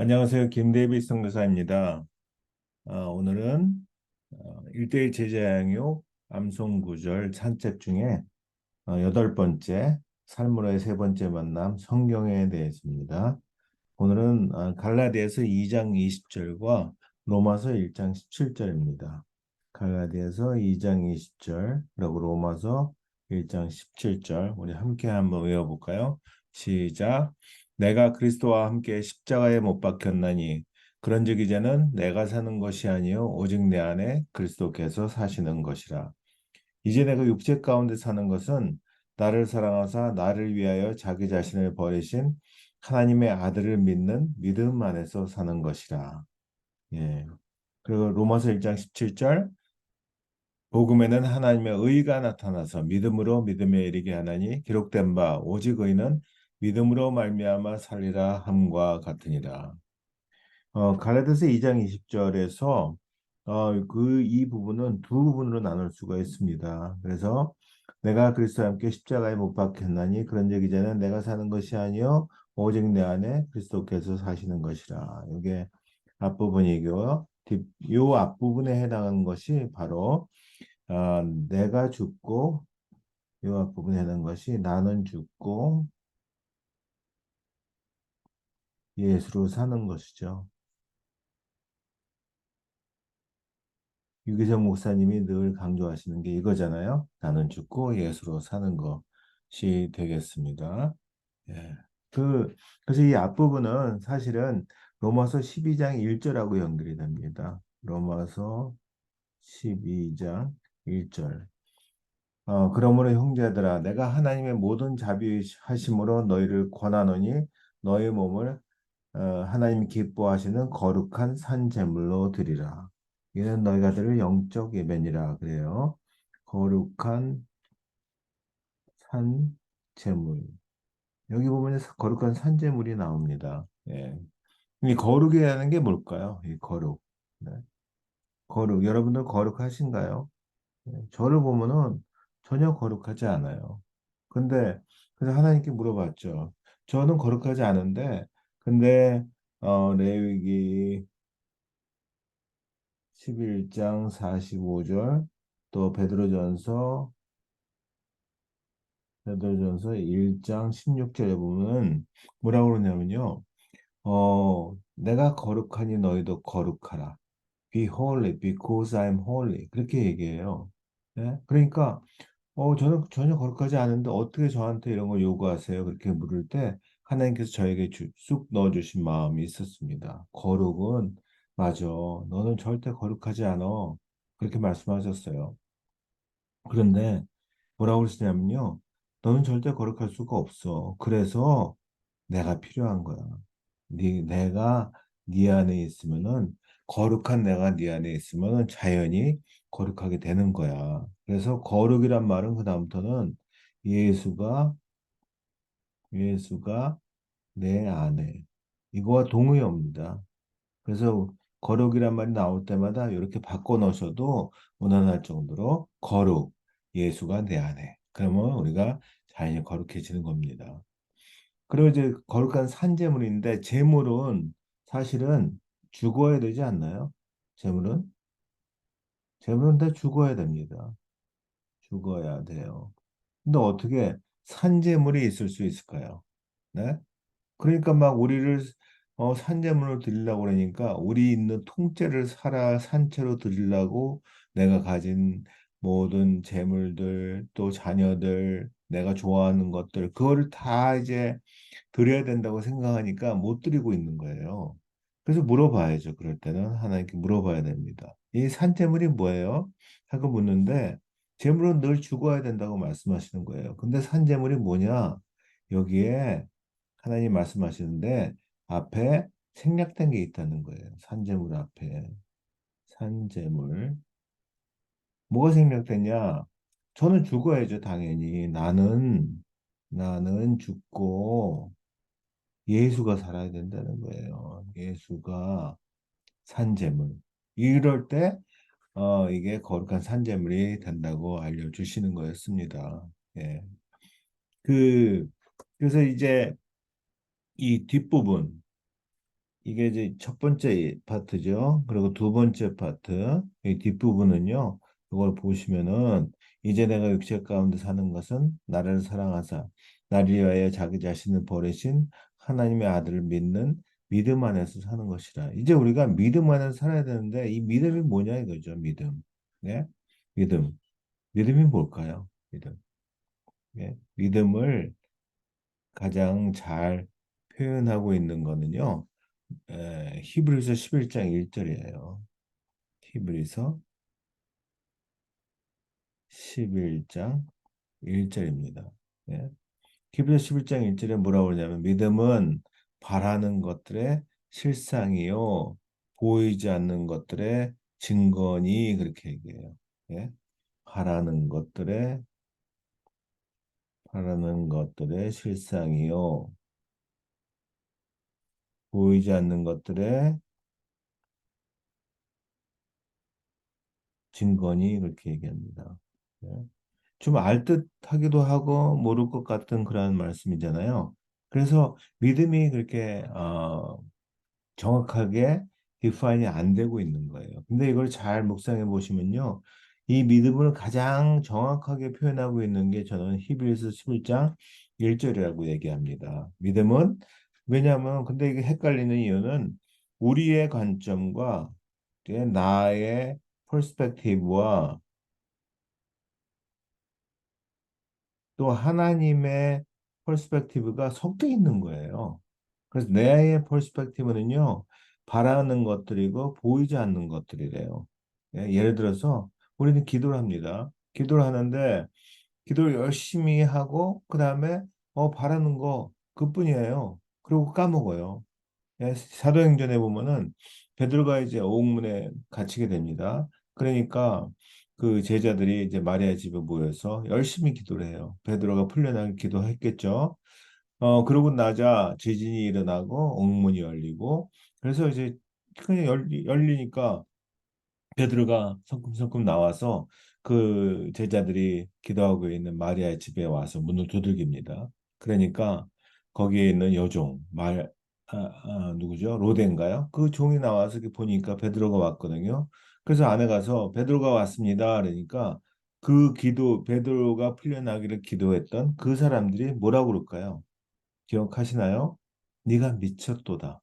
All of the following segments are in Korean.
안녕하세요. 김대비 선교사입니다. 오늘은 1대1 제자양육 암송구절 산책 중에 여덟 번째 삶으로의 세 번째 만남 성경에 대해서입니다. 오늘은 갈라디아서 2장 20절과 로마서 1장 17절입니다. 갈라디아서 2장 20절 그리고 로마서 1장 17절 우리 함께 한번 외워볼까요? 시작. 내가 그리스도와 함께 십자가에 못 박혔나니 그런즉 이제는 내가 사는 것이 아니요 오직 내 안에 그리스도께서 사시는 것이라. 이제 내가 육체 가운데 사는 것은 나를 사랑하사 나를 위하여 자기 자신을 버리신 하나님의 아들을 믿는 믿음 안에서 사는 것이라. 예. 그리고 로마서 1장 17절 복음에는 하나님의 의가 나타나서 믿음으로 믿음에 이르게 하나니 기록된 바 오직 의는 믿음으로 말미암아 살리라 함과 같으니라. 갈라디아서 2장 20절에서 이 부분은 두 부분으로 나눌 수가 있습니다. 그래서 내가 그리스도와 함께 십자가에 못 박혔나니 그런즉 이제는 내가 사는 것이 아니요 오직 내 안에 그리스도께서 사시는 것이라. 이게 앞부분이고요. 이 앞부분에 해당하는 것이 바로 내가 죽고 이 앞부분에 해당하는 것이 나는 죽고 예수로 사는 것이죠. 유기성 목사님이 늘 강조하시는 게 이거잖아요. 나는 죽고 예수로 사는 것이 되겠습니다. 예. 그래서 이 앞부분은 사실은 로마서 12장 1절하고 연결이 됩니다. 로마서 12장 1절. 그러므로 형제들아, 내가 하나님의 모든 자비하심으로 너희를 권하노니 너희 몸을 하나님 기뻐하시는 거룩한 산 제물로 드리라. 이는 너희가 드릴 영적 예배니라 그래요. 거룩한 산 제물. 여기 보면 거룩한 산 제물이 나옵니다. 예. 이 거룩이라는 게 뭘까요? 이 거룩. 네. 거룩. 여러분들 거룩하신가요? 저를 보면은 전혀 거룩하지 않아요. 근데 그래서 하나님께 물어봤죠. 저는 거룩하지 않은데 근데 레위기 11장 45절 또 베드로전서 1장 16절에 보면 뭐라고 그러냐면요. 내가 거룩하니 너희도 거룩하라. Be holy because I'm holy. 그렇게 얘기해요. 예? 그러니까 저는 전혀 거룩하지 않은데 어떻게 저한테 이런 걸 요구하세요? 그렇게 물을 때 하나님께서 저에게 쑥 넣어주신 마음이 있었습니다. 거룩은 맞아. 너는 절대 거룩하지 않아. 그렇게 말씀하셨어요. 그런데 뭐라고 그러시냐면요. 너는 절대 거룩할 수가 없어. 그래서 내가 필요한 거야. 내가 네 안에 있으면은 거룩한 내가 네 안에 있으면은 자연히 거룩하게 되는 거야. 그래서 거룩이란 말은 그다음부터는 예수가 예수가 내 안에 이거와 동의어입니다. 그래서 거룩이란 말이 나올 때마다 이렇게 바꿔 넣으셔도 무난할 정도로 거룩 예수가 내 안에 그러면 우리가 자연히 거룩해지는 겁니다. 그리고 이제 거룩한 산재물인데 재물은 사실은 죽어야 되지 않나요? 재물은 다 죽어야 됩니다. 죽어야 돼요. 근데 어떻게 산재물이 있을 수 있을까요? 네? 그러니까 막 우리를 산재물을 드리려고 그러니까 우리 있는 통째를 살아 산채로 드리려고 내가 가진 모든 재물들 또 자녀들 내가 좋아하는 것들 그거를 다 이제 드려야 된다고 생각하니까 못 드리고 있는 거예요. 그래서 물어봐야죠. 그럴 때는 하나님께 물어봐야 됩니다. 이 산재물이 뭐예요? 하고 묻는데 재물은 늘 죽어야 된다고 말씀하시는 거예요. 근데 산재물이 뭐냐? 여기에 하나님 말씀하시는데 앞에 생략된 게 있다는 거예요. 산재물 앞에. 산재물. 뭐가 생략됐냐? 저는 죽어야죠, 당연히. 나는 죽고 예수가 살아야 된다는 거예요. 예수가 산재물. 이럴 때, 이게 거룩한 산재물이 된다고 알려주시는 거였습니다. 예. 그, 그래서 이제 이 뒷부분, 이게 이제 첫 번째 파트죠. 그리고 두 번째 파트, 이 뒷부분은요. 이걸 보시면은 이제 내가 육체 가운데 사는 것은 나를 사랑하사 나를 위하여 자기 자신을 버리신 하나님의 아들을 믿는 믿음 안에서 사는 것이라. 이제 우리가 믿음 안에서 살아야 되는데 이 믿음이 뭐냐 이거죠. 믿음. 네? 믿음. 믿음이 뭘까요? 믿음. 네? 믿음을 가장 잘 표현하고 있는 거는요. 히브리서 11장 1절이에요. 히브리서 11장 1절입니다. 예. 히브리서 11장 1절에 뭐라고 그러냐면 믿음은 바라는 것들의 실상이요 보이지 않는 것들의 증거니 그렇게 얘기해요. 예. 바라는 것들의 실상이요 보이지 않는 것들의 증거니 그렇게 얘기합니다. 예. 좀 알듯하기도 하고 모를 것 같은 그런 말씀이잖아요. 그래서 믿음이 그렇게 정확하게 디파인이 안 되고 있는 거예요. 근데 이걸 잘 묵상해 보시면요. 이 믿음을 가장 정확하게 표현하고 있는 게 저는 히브리서 11장 1절이라고 얘기합니다. 믿음은 왜냐하면 근데 이게 헷갈리는 이유는 우리의 관점과 나의 퍼스펙티브와 또 하나님의 퍼스펙티브가 섞여 있는 거예요. 그래서 내의 퍼스펙티브는요, 바라는 것들이고 보이지 않는 것들이래요. 예를 들어서 우리는 기도를 합니다. 기도를 하는데 기도를 열심히 하고 그 다음에 바라는 거 그뿐이에요. 그리고 까먹어요. 사도행전에 보면은 베드로가 이제 옥문에 갇히게 됩니다. 그러니까 그 제자들이 이제 마리아 집에 모여서 열심히 기도를 해요. 베드로가 풀려나게 기도했겠죠. 그러고 나자 지진이 일어나고 옥문이 열리고 그래서 이제 그냥 열리니까 베드로가 성큼성큼 나와서 그 제자들이 기도하고 있는 마리아의 집에 와서 문을 두들깁니다. 그러니까 거기에 있는 여종 누구죠? 로데인가요? 그 종이 나와서 이렇게 보니까 베드로가 왔거든요. 그래서 안에 가서 베드로가 왔습니다. 그러니까 그 기도 베드로가 풀려나기를 기도했던 그 사람들이 뭐라고 그럴까요? 기억하시나요? 네가 미쳤도다.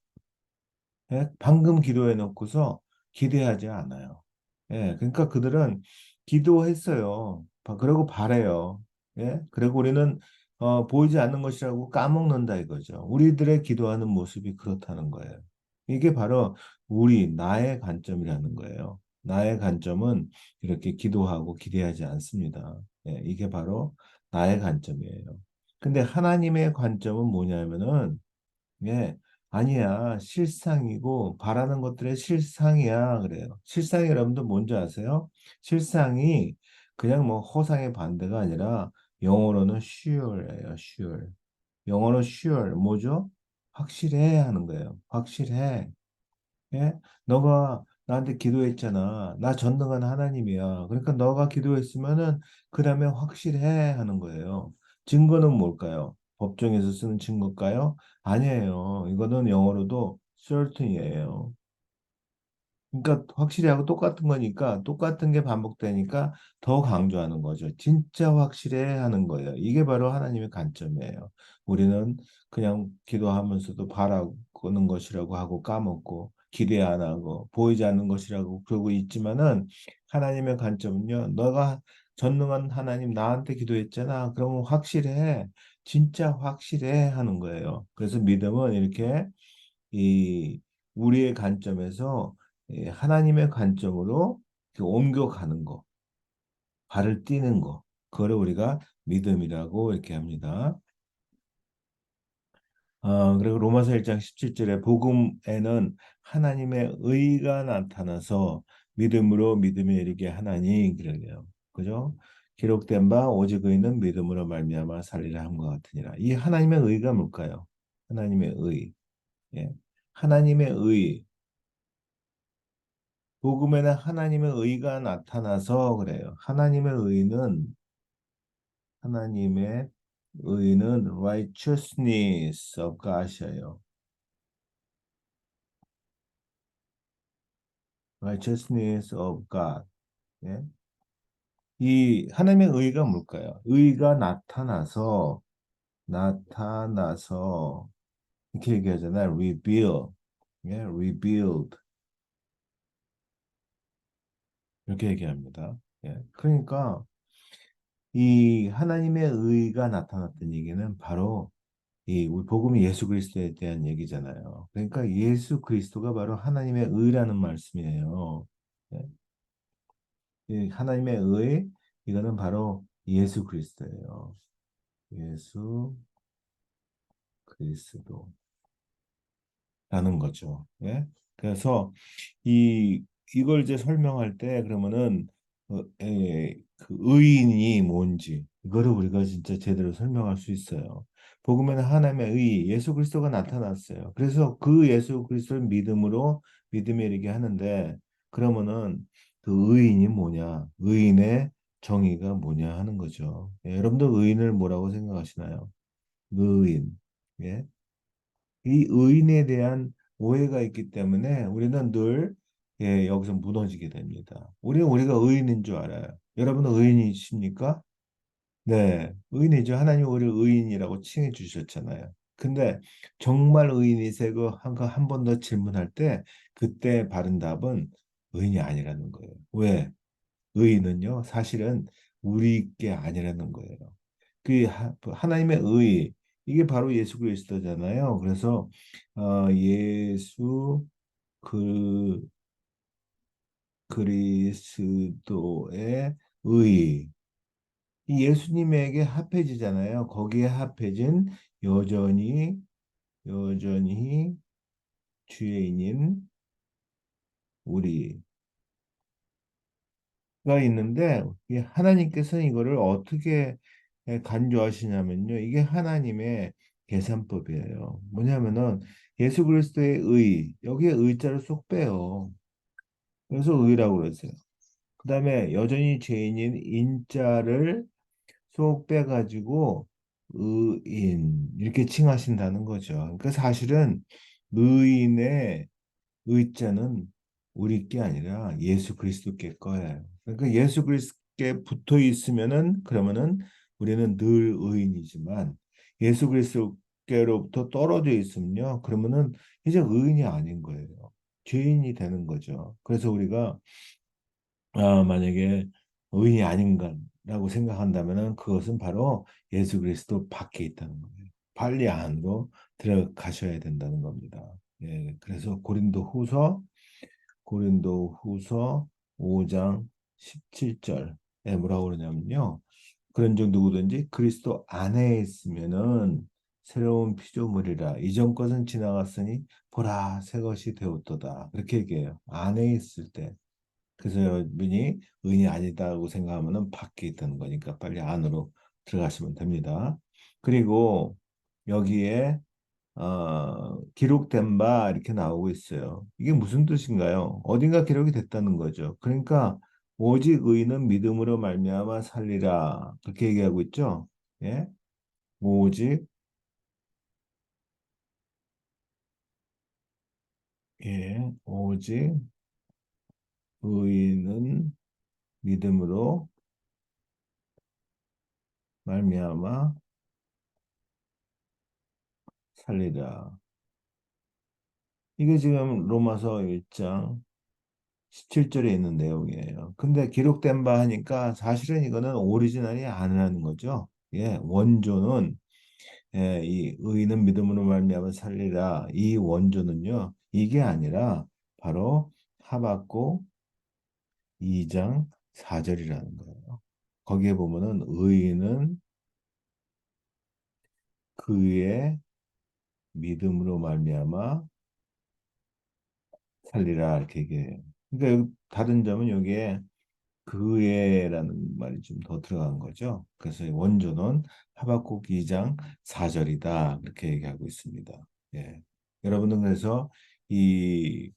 예? 방금 기도해 놓고서 기대하지 않아요. 예, 그러니까 그들은 기도했어요. 그리고 바래요. 예, 그리고 우리는 보이지 않는 것이라고 까먹는다 이거죠. 우리들의 기도하는 모습이 그렇다는 거예요. 이게 바로 나의 관점이라는 거예요. 나의 관점은 이렇게 기도하고 기대하지 않습니다. 예, 이게 바로 나의 관점이에요. 근데 하나님의 관점은 뭐냐면은 예, 아니야. 실상이고 바라는 것들의 실상이야. 그래요. 실상이 여러분들 뭔지 아세요? 실상이 그냥 뭐 허상의 반대가 아니라 영어로는 sure예요. sure. 영어로 sure 뭐죠? 확실해 하는 거예요. 확실해. 예? 너가 나한테 기도했잖아. 나 전능한 하나님이야. 그러니까 너가 기도했으면은 그 다음에 확실해 하는 거예요. 증거는 뭘까요? 법정에서 쓰는 증거일까요? 아니에요. 이거는 영어로도 certain이에요. 그러니까 확실히 하고 똑같은 거니까 똑같은 게 반복되니까 더 강조하는 거죠. 진짜 확실해 하는 거예요. 이게 바로 하나님의 관점이에요. 우리는 그냥 기도하면서도 바라는 것이라고 하고 까먹고 기대 안 하고 보이지 않는 것이라고 그러고 있지만은 하나님의 관점은요. 너가 전능한 하나님 나한테 기도했잖아. 그러면 확실해. 진짜 확실해 하는 거예요. 그래서 믿음은 이렇게 이 우리의 관점에서 하나님의 관점으로 이렇게 옮겨가는 거, 발을 띄는 거, 그거를 우리가 믿음이라고 이렇게 합니다. 그리고 로마서 1장 17절에 복음에는 하나님의 의가 나타나서 믿음으로 믿음에 이르게 하나니 그러네요. 그죠? 기록된 바 오직 의는 믿음으로 말미암아 살리라 함과 같으니라. 이 하나님의 의가 뭘까요? 하나님의 의. 예. 하나님의 의. 복음에는 하나님의 의가 나타나서 그래요. 하나님의 의는 righteousness of God이에요. righteousness of God. 예? 이 하나님의 의가 뭘까요? 의가 나타나서 이렇게 얘기하잖아요. reveal, 예, revealed 이렇게 얘기합니다. 예, 그러니까 이 하나님의 의가 나타났던 얘기는 바로 이 우리 복음이 예수 그리스도에 대한 얘기잖아요. 그러니까 예수 그리스도가 바로 하나님의 의라는 말씀이에요. 예, 이 하나님의 의 이거는 바로 예수 그리스도예요. 예수 그리스도. 라는 거죠. 예? 그래서 이 이걸 이제 설명할 때 그러면은 그 의인이 뭔지 이거를 우리가 진짜 제대로 설명할 수 있어요. 복음에는 하나님의 의 예수 그리스도가 나타났어요. 그래서 그 예수 그리스도를 믿음으로 믿음에 이르게 하는데 그러면은 그 의인이 뭐냐? 의인의 정의가 뭐냐 하는 거죠. 예, 여러분들 의인을 뭐라고 생각하시나요? 의인. 예? 이 의인에 대한 오해가 있기 때문에 우리는 늘 여기서 무너지게 됩니다. 우리가 의인인 줄 알아요. 여러분은 의인이십니까? 네, 의인이죠. 하나님 우리를 의인이라고 칭해 주셨잖아요. 근데 정말 의인이세고 한 번 더 질문할 때 그때 바른 답은 의인이 아니라는 거예요. 왜? 의인은요, 사실은 우리 게 아니라는 거예요. 하나님의 의, 이게 바로 예수 그리스도잖아요. 그래서 예수 그 그리스도의 의, 이 예수님에게 합해지잖아요. 거기에 합해진 여전히 여전히 죄인인 우리. 가 있는데 이 하나님께서는 이거를 어떻게 간주하시냐면요. 이게 하나님의 계산법이에요. 뭐냐면은 예수 그리스도의 의, 여기에 의자를 쏙 빼요. 그래서 의라고 그러세요. 그다음에 여전히 죄인인 인자를 쏙 빼가지고 의인 이렇게 칭하신다는 거죠. 그러니까 사실은 의인의 의자는 우리 게 아니라 예수 그리스도께 거예요. 그러니까 예수 그리스도께 붙어 있으면은 그러면은 우리는 늘 의인이지만 예수 그리스도께로부터 떨어져 있으면요. 그러면은 이제 의인이 아닌 거예요. 죄인이 되는 거죠. 그래서 우리가 만약에 의인이 아닌가라고 생각한다면은 그것은 바로 예수 그리스도 밖에 있다는 거예요. 빨리 안으로 들어가셔야 된다는 겁니다. 예, 그래서 고린도 후서 5장 17절에 뭐라고 그러냐면요. 그런즉 누구든지 그리스도 안에 있으면은 새로운 피조물이라 이전 것은 지나갔으니 보라 새 것이 되었도다. 그렇게 얘기해요. 안에 있을 때. 그래서 여러분이 의인이 아니다고 생각하면은 밖에 있다는 거니까 빨리 안으로 들어가시면 됩니다. 그리고 여기에 기록된 바 이렇게 나오고 있어요. 이게 무슨 뜻인가요? 어딘가 기록이 됐다는 거죠. 그러니까 오직 의인은 믿음으로 말미암아 살리라 그렇게 얘기하고 있죠. 예? 오직 오직 의인은 믿음으로 말미암아 살리라. 이게 지금 로마서 1장 17절에 있는 내용이에요. 근데 기록된 바 하니까 사실은 이거는 오리지널이 아니라는 거죠. 예, 원조는 이 의인은 믿음으로 말미암아 살리라. 이 원조는요. 이게 아니라 바로 하박국 2장 4절이라는 거예요. 거기에 보면은 의인은 그의 믿음으로 말미암아 살리라 이렇게 얘기해요. 그러니까 여기 다른 점은 여기에 그의라는 말이 좀 더 들어간 거죠. 그래서 원조는 하박국 2장 4절이다. 이렇게 얘기하고 있습니다. 예. 여러분은 그래서 이,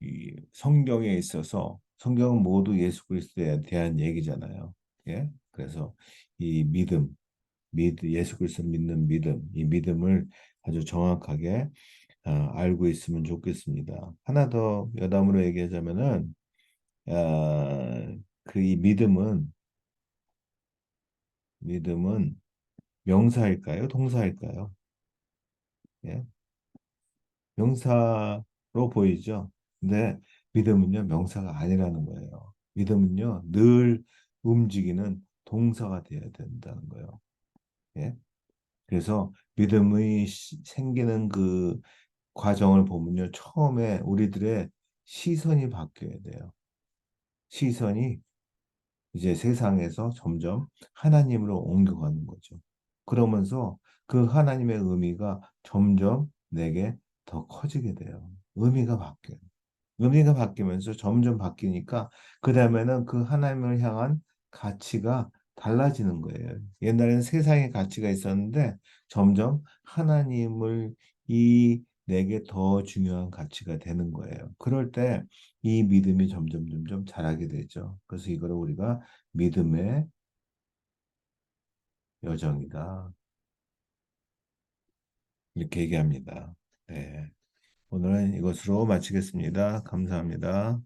이 성경에 있어서 성경은 모두 예수 그리스도에 대한 얘기잖아요. 예. 그래서 이 예수 그리스도를 믿는 믿음, 이 믿음을 아주 정확하게 알고 있으면 좋겠습니다. 하나 더 여담으로 얘기하자면은 그 이 믿음은 명사일까요? 동사일까요? 예? 명사로 보이죠? 근데 믿음은요, 명사가 아니라는 거예요. 믿음은요, 늘 움직이는 동사가 되어야 된다는 거예요. 예? 그래서 믿음이 생기는 그 과정을 보면요, 처음에 우리들의 시선이 바뀌어야 돼요. 시선이 이제 세상에서 점점 하나님으로 옮겨가는 거죠. 그러면서 그 하나님의 의미가 점점 내게 더 커지게 돼요. 의미가 바뀌어요. 의미가 바뀌면서 점점 바뀌니까 그 다음에는 그 하나님을 향한 가치가 달라지는 거예요. 옛날에는 세상의 가치가 있었는데 점점 하나님을 이 내게 더 중요한 가치가 되는 거예요. 그럴 때 이 믿음이 점점 자라게 되죠. 그래서 이거를 우리가 믿음의 여정이다. 이렇게 얘기합니다. 네. 오늘은 이것으로 마치겠습니다. 감사합니다.